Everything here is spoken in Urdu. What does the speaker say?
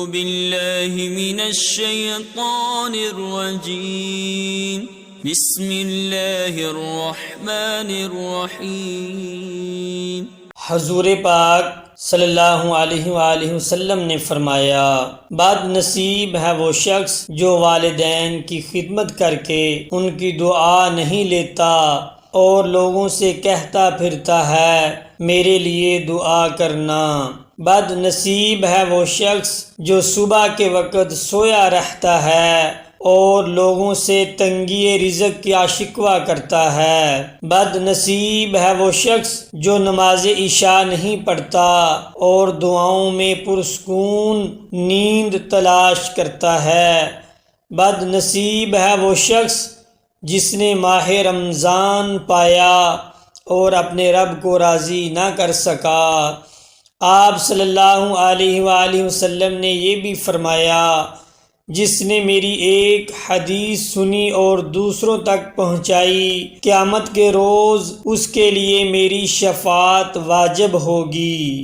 بالله من الشيطان الرجيم بسم الله الرحمن الرحیم۔ حضور پاک صلی اللہ علیہ وآلہ وسلم نے فرمایا، بد نصیب ہے وہ شخص جو والدین کی خدمت کر کے ان کی دعا نہیں لیتا اور لوگوں سے کہتا پھرتا ہے میرے لیے دعا کرنا۔ بد نصیب ہے وہ شخص جو صبح کے وقت سویا رہتا ہے اور لوگوں سے تنگی رزق کا شکوہ کرتا ہے۔ بد نصیب ہے وہ شخص جو نماز عشاء نہیں پڑھتا اور دعاؤں میں پرسکون نیند تلاش کرتا ہے۔ بد نصیب ہے وہ شخص جس نے ماہ رمضان پایا اور اپنے رب کو راضی نہ کر سکا۔ آپ صلی اللہ علیہ وآلہ وسلم نے یہ بھی فرمایا، جس نے میری ایک حدیث سنی اور دوسروں تک پہنچائی، قیامت کے روز اس کے لیے میری شفاعت واجب ہوگی۔